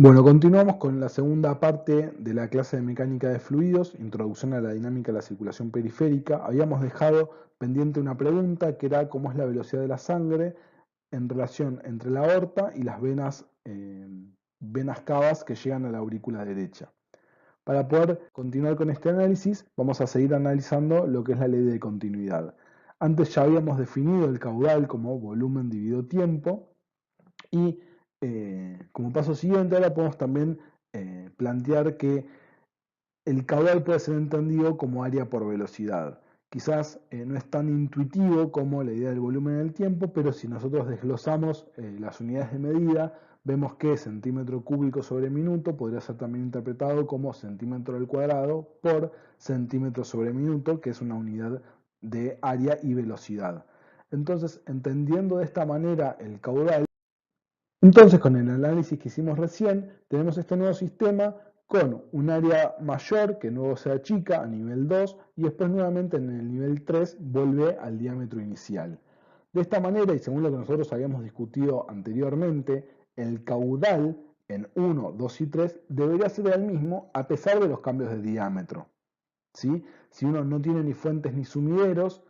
Bueno, continuamos con la segunda parte de la clase de mecánica de fluidos, introducción a la dinámica de la circulación periférica. Habíamos dejado pendiente una pregunta que era cómo es la velocidad de la sangre en relación entre la aorta y las venas cavas que llegan a la aurícula derecha. Para poder continuar con este análisis, vamos a seguir analizando lo que es la ley de continuidad. Antes ya habíamos definido el caudal como volumen dividido tiempo y como paso siguiente ahora podemos también plantear que el caudal puede ser entendido como área por velocidad. Quizás no es tan intuitivo como la idea del volumen en el tiempo, pero si nosotros desglosamos las unidades de medida, vemos que centímetro cúbico sobre minuto podría ser también interpretado como centímetro al cuadrado por centímetro sobre minuto, que es una unidad de área y velocidad. Entonces, entendiendo de esta manera el caudal, entonces, con el análisis que hicimos recién, tenemos este nuevo sistema con un área mayor que luego se achica a nivel 2 y después nuevamente en el nivel 3 vuelve al diámetro inicial. De esta manera, y según lo que nosotros habíamos discutido anteriormente, el caudal en 1, 2 y 3 debería ser el mismo a pesar de los cambios de diámetro. ¿Sí? Si uno no tiene ni fuentes ni sumideros,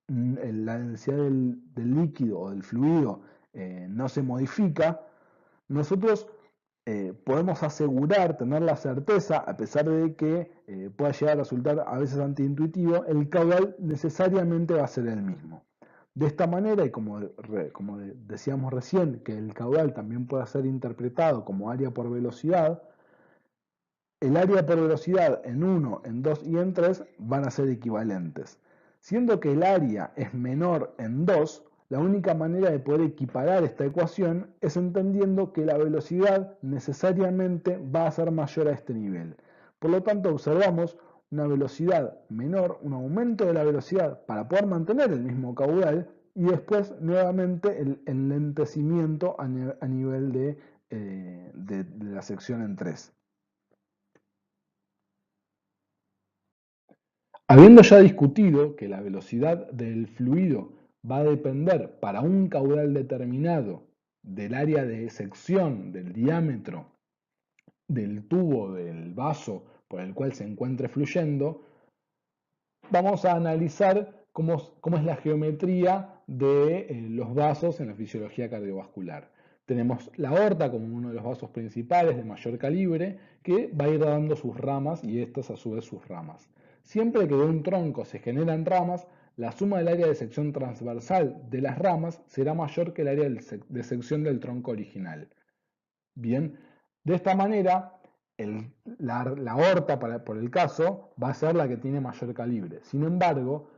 la densidad del líquido o del fluido no se modifica, nosotros podemos asegurar, tener la certeza, a pesar de que pueda llegar a resultar a veces antiintuitivo, el caudal necesariamente va a ser el mismo. De esta manera, y como decíamos recién, que el caudal también puede ser interpretado como área por velocidad, el área por velocidad en 1, en 2 y en 3 van a ser equivalentes. Siendo que el área es menor en 2, la única manera de poder equiparar esta ecuación es entendiendo que la velocidad necesariamente va a ser mayor a este nivel. Por lo tanto, observamos una velocidad menor, un aumento de la velocidad para poder mantener el mismo caudal y después nuevamente el enlentecimiento a nivel de la sección en 3. Habiendo ya discutido que la velocidad del fluido va a depender para un caudal determinado del área de sección, del diámetro del tubo, del vaso por el cual se encuentre fluyendo, vamos a analizar cómo es la geometría de los vasos en la fisiología cardiovascular. Tenemos la aorta como uno de los vasos principales de mayor calibre que va a ir dando sus ramas y estas a su vez sus ramas. Siempre que de un tronco se generan ramas, la suma del área de sección transversal de las ramas será mayor que el área de sección del tronco original. Bien, de esta manera, la aorta, por el caso, va a ser la que tiene mayor calibre. Sin embargo,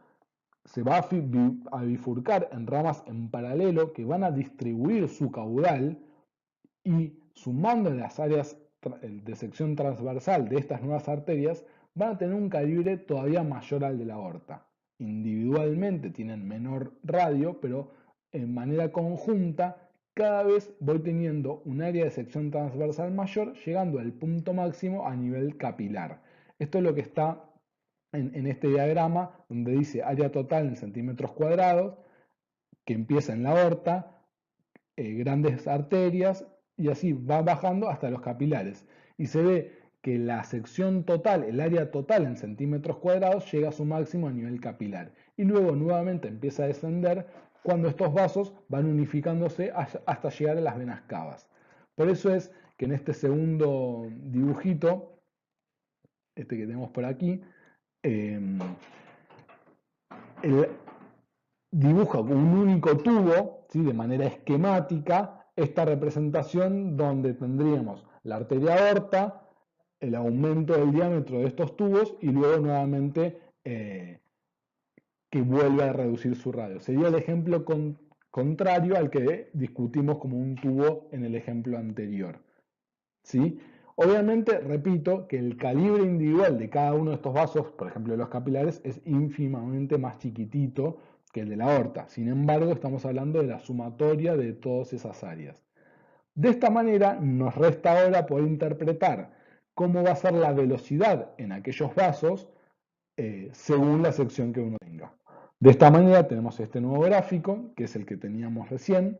se va a bifurcar en ramas en paralelo que van a distribuir su caudal y sumando las áreas de sección transversal de estas nuevas arterias, van a tener un calibre todavía mayor al de la aorta. Individualmente tienen menor radio, pero en manera conjunta cada vez voy teniendo un área de sección transversal mayor, llegando al punto máximo a nivel capilar. Esto es lo que está en este diagrama, donde dice área total en centímetros cuadrados, que empieza en la aorta, grandes arterias, y así va bajando hasta los capilares. Y se ve que la sección total, el área total en centímetros cuadrados, llega a su máximo a nivel capilar. Y luego nuevamente empieza a descender cuando estos vasos van unificándose hasta llegar a las venas cavas. Por eso es que en este segundo dibujito, este que tenemos por aquí, el, dibuja con un único tubo, ¿sí? De manera esquemática, esta representación donde tendríamos la arteria aorta, el aumento del diámetro de estos tubos y luego nuevamente que vuelve a reducir su radio. Sería el ejemplo contrario al que discutimos como un tubo en el ejemplo anterior. ¿Sí? Obviamente, repito, que el calibre individual de cada uno de estos vasos, por ejemplo de los capilares, es ínfimamente más chiquitito que el de la aorta. Sin embargo, estamos hablando de la sumatoria de todas esas áreas. De esta manera, nos resta ahora poder interpretar cómo va a ser la velocidad en aquellos vasos según la sección que uno tenga. De esta manera tenemos este nuevo gráfico, que es el que teníamos recién,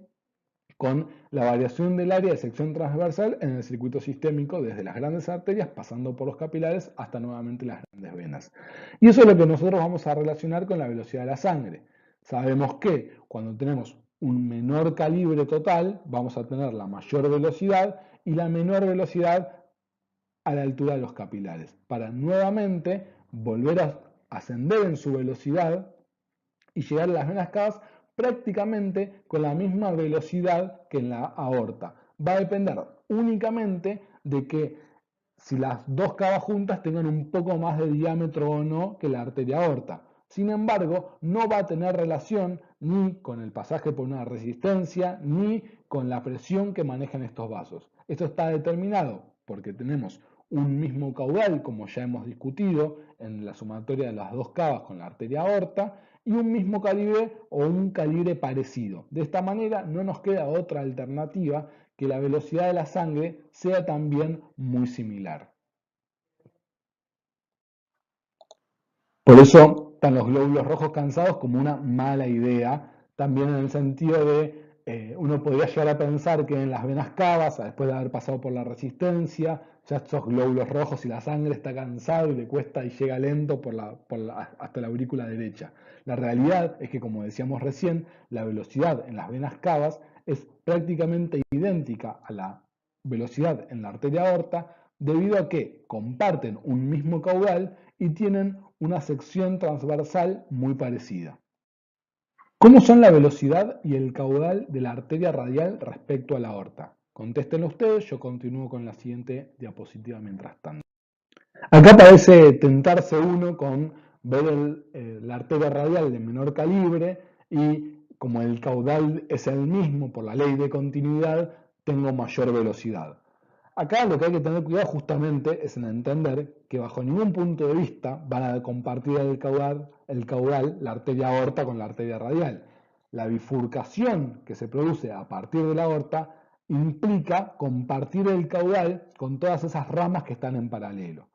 con la variación del área de sección transversal en el circuito sistémico desde las grandes arterias pasando por los capilares hasta nuevamente las grandes venas. Y eso es lo que nosotros vamos a relacionar con la velocidad de la sangre. Sabemos que cuando tenemos un menor calibre total vamos a tener la mayor velocidad y la menor velocidad a la altura de los capilares, para nuevamente volver a ascender en su velocidad y llegar a las venas cavas prácticamente con la misma velocidad que en la aorta. Va a depender únicamente de que si las dos cavas juntas tengan un poco más de diámetro o no que la arteria aorta. Sin embargo, no va a tener relación ni con el pasaje por una resistencia, ni con la presión que manejan estos vasos. Esto está determinado porque tenemos un mismo caudal, como ya hemos discutido, en la sumatoria de las dos cavas con la arteria aorta, y un mismo calibre o un calibre parecido. De esta manera no nos queda otra alternativa que la velocidad de la sangre sea también muy similar. Por eso están los glóbulos rojos cansados como una mala idea, también en el sentido de uno podría llegar a pensar que en las venas cavas, después de haber pasado por la resistencia, ya estos glóbulos rojos y la sangre está cansado y le cuesta y llega lento hasta la aurícula derecha. La realidad es que, como decíamos recién, la velocidad en las venas cavas es prácticamente idéntica a la velocidad en la arteria aorta, debido a que comparten un mismo caudal y tienen una sección transversal muy parecida. ¿Cómo son la velocidad y el caudal de la arteria radial respecto a la aorta? Contéstenlo ustedes, yo continúo con la siguiente diapositiva mientras tanto. Acá parece tentarse uno con ver la arteria radial de menor calibre y como el caudal es el mismo por la ley de continuidad, tengo mayor velocidad. Acá lo que hay que tener cuidado justamente es en entender que bajo ningún punto de vista van a compartir el caudal, la arteria aorta con la arteria radial. La bifurcación que se produce a partir de la aorta implica compartir el caudal con todas esas ramas que están en paralelo.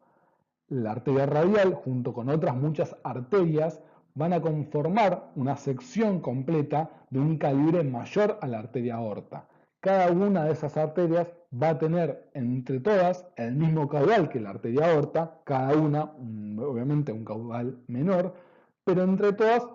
La arteria radial, junto con otras muchas arterias, van a conformar una sección completa de un calibre mayor a la arteria aorta. Cada una de esas arterias va a tener entre todas el mismo caudal que la arteria aorta, cada una obviamente un caudal menor, pero entre todas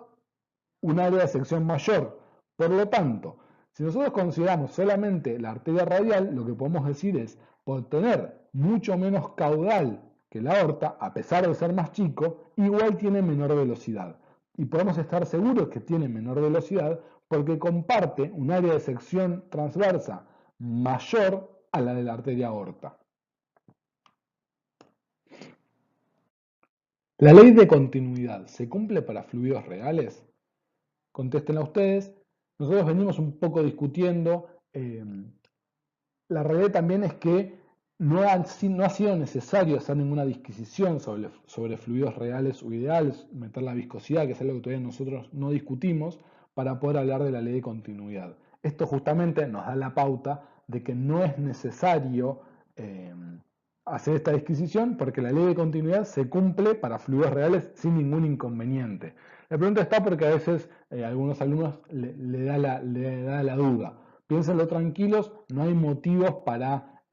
un área de sección mayor. Por lo tanto, si nosotros consideramos solamente la arteria radial, lo que podemos decir es, por tener mucho menos caudal que la aorta, a pesar de ser más chico, igual tiene menor velocidad. Y podemos estar seguros que tiene menor velocidad porque comparte un área de sección transversa mayor a la de la arteria aorta. ¿La ley de continuidad se cumple para fluidos reales? Contéstenla ustedes. Nosotros venimos un poco discutiendo. La realidad también es que no ha sido necesario hacer ninguna disquisición sobre fluidos reales o ideales, meter la viscosidad, que es algo que todavía nosotros no discutimos, para poder hablar de la ley de continuidad. Esto justamente nos da la pauta de que no es necesario hacer esta disquisición porque la ley de continuidad se cumple para fluidos reales sin ningún inconveniente. La pregunta está porque a veces a algunos alumnos le da la duda. Piénsenlo tranquilos, no hay motivos para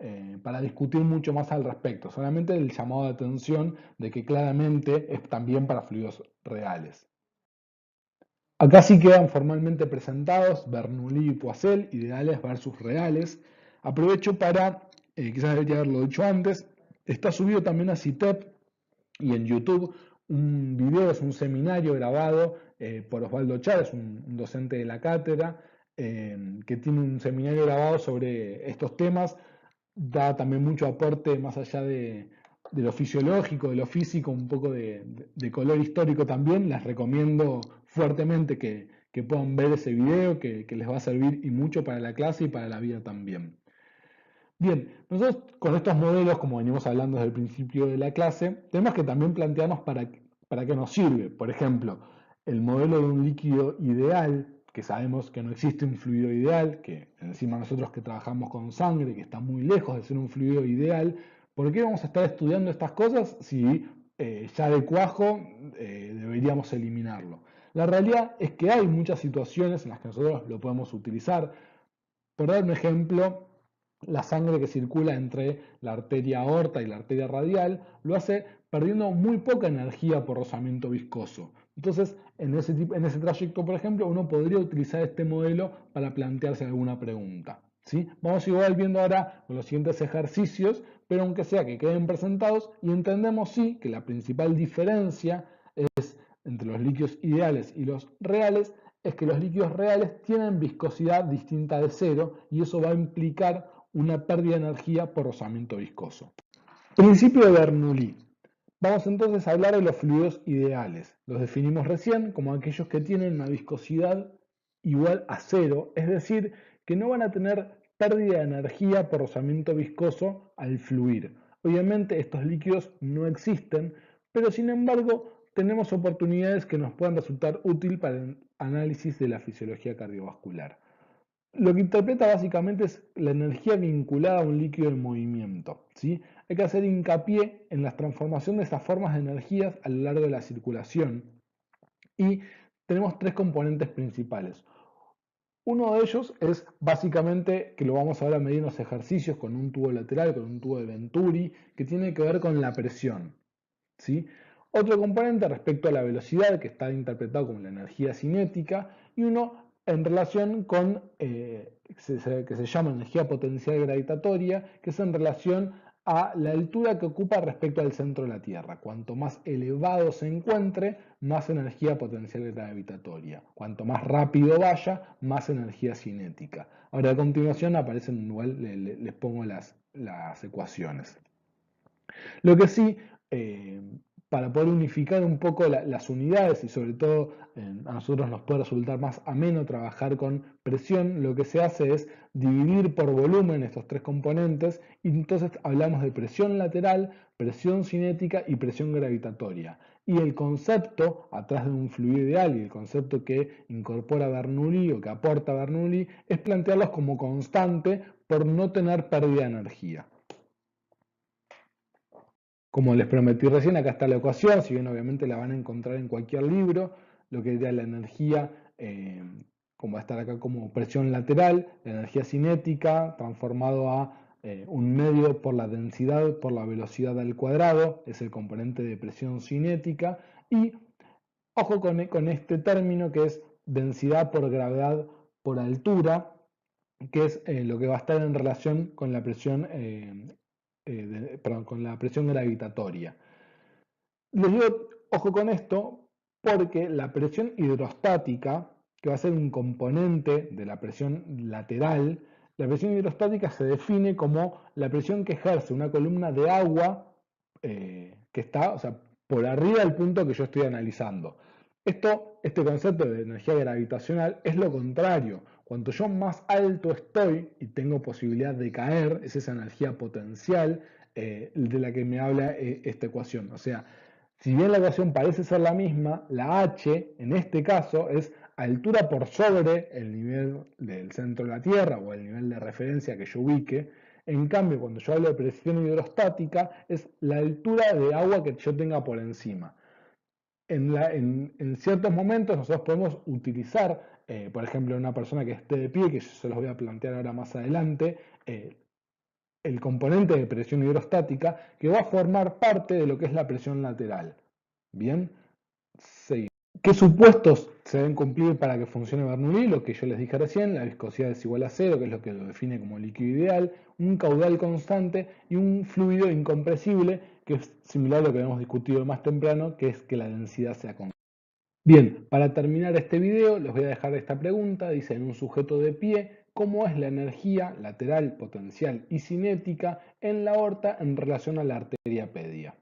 discutir mucho más al respecto, solamente el llamado de atención de que claramente es también para fluidos reales. Acá sí quedan formalmente presentados Bernoulli y Poiseuille, ideales versus reales. Aprovecho para, quizás debería haberlo dicho antes, está subido también a CITEP y en YouTube un video, es un seminario grabado por Osvaldo Chávez, un docente de la cátedra, que tiene un seminario grabado sobre estos temas, da también mucho aporte más allá de lo fisiológico, de lo físico, un poco de color histórico también. Les recomiendo fuertemente que puedan ver ese video, que les va a servir y mucho para la clase y para la vida también. Bien, nosotros con estos modelos, como venimos hablando desde el principio de la clase, tenemos que también plantearnos para qué nos sirve. Por ejemplo, el modelo de un líquido ideal, que sabemos que no existe un fluido ideal, que encima nosotros que trabajamos con sangre, que está muy lejos de ser un fluido ideal, ¿por qué vamos a estar estudiando estas cosas si ya de cuajo deberíamos eliminarlo? La realidad es que hay muchas situaciones en las que nosotros lo podemos utilizar. Por dar un ejemplo, la sangre que circula entre la arteria aorta y la arteria radial lo hace perdiendo muy poca energía por rozamiento viscoso. Entonces, en ese trayecto, por ejemplo, uno podría utilizar este modelo para plantearse alguna pregunta. ¿Sí? Vamos igual viendo ahora con los siguientes ejercicios, pero aunque sea que queden presentados y entendemos sí que la principal diferencia entre los líquidos ideales y los reales es que los líquidos reales tienen viscosidad distinta de cero y eso va a implicar una pérdida de energía por rozamiento viscoso. Principio de Bernoulli. Vamos entonces a hablar de los fluidos ideales. Los definimos recién como aquellos que tienen una viscosidad igual a cero, es decir, que no van a tener pérdida de energía por rozamiento viscoso al fluir. Obviamente estos líquidos no existen, pero sin embargo tenemos oportunidades que nos pueden resultar útil para el análisis de la fisiología cardiovascular. Lo que interpreta básicamente es la energía vinculada a un líquido en movimiento, ¿sí? Hay que hacer hincapié en la transformación de esas formas de energías a lo largo de la circulación y tenemos tres componentes principales. Uno de ellos es básicamente, que lo vamos a ver a medir en los ejercicios con un tubo lateral, con un tubo de Venturi, que tiene que ver con la presión, ¿sí? Otro componente respecto a la velocidad, que está interpretado como la energía cinética, y uno en relación con, que se llama energía potencial gravitatoria, que es en relación a la altura que ocupa respecto al centro de la Tierra. Cuanto más elevado se encuentre, más energía potencial gravitatoria. Cuanto más rápido vaya, más energía cinética. Ahora a continuación aparecen igual, les pongo las ecuaciones. Lo que sí, para poder unificar un poco las unidades y sobre todo a nosotros nos puede resultar más ameno trabajar con presión, lo que se hace es dividir por volumen estos tres componentes y entonces hablamos de presión lateral, presión cinética y presión gravitatoria. Y el concepto atrás de un fluido ideal y el concepto que incorpora Bernoulli o que aporta Bernoulli es plantearlos como constante por no tener pérdida de energía. Como les prometí recién, acá está la ecuación, si bien obviamente la van a encontrar en cualquier libro, lo que sería la energía, como va a estar acá como presión lateral, la energía cinética transformado a un medio por la densidad por la velocidad al cuadrado, es el componente de presión cinética, y ojo con este término que es densidad por gravedad por altura, que es lo que va a estar en relación con la presión con la presión gravitatoria. Les digo, ojo con esto, porque la presión hidrostática, que va a ser un componente de la presión lateral, la presión hidrostática se define como la presión que ejerce una columna de agua que está, o sea, por arriba del punto que yo estoy analizando. Este concepto de energía gravitacional es lo contrario. Cuanto yo más alto estoy y tengo posibilidad de caer, es esa energía potencial de la que me habla esta ecuación. O sea, si bien la ecuación parece ser la misma, la h en este caso es altura por sobre el nivel del centro de la Tierra o el nivel de referencia que yo ubique. En cambio, cuando yo hablo de presión hidrostática, es la altura de agua que yo tenga por encima. En ciertos momentos nosotros podemos utilizar, por ejemplo, en una persona que esté de pie, que yo se los voy a plantear ahora más adelante, el componente de presión hidrostática que va a formar parte de lo que es la presión lateral. Bien, seguimos. ¿Qué supuestos se deben cumplir para que funcione Bernoulli? Lo que yo les dije recién, la viscosidad es igual a cero, que es lo que lo define como líquido ideal, un caudal constante y un fluido incompresible, que es similar a lo que habíamos discutido más temprano, que es que la densidad sea constante. Bien, para terminar este video les voy a dejar esta pregunta, dice en un sujeto de pie, ¿cómo es la energía lateral, potencial y cinética en la aorta en relación a la arteria pedia?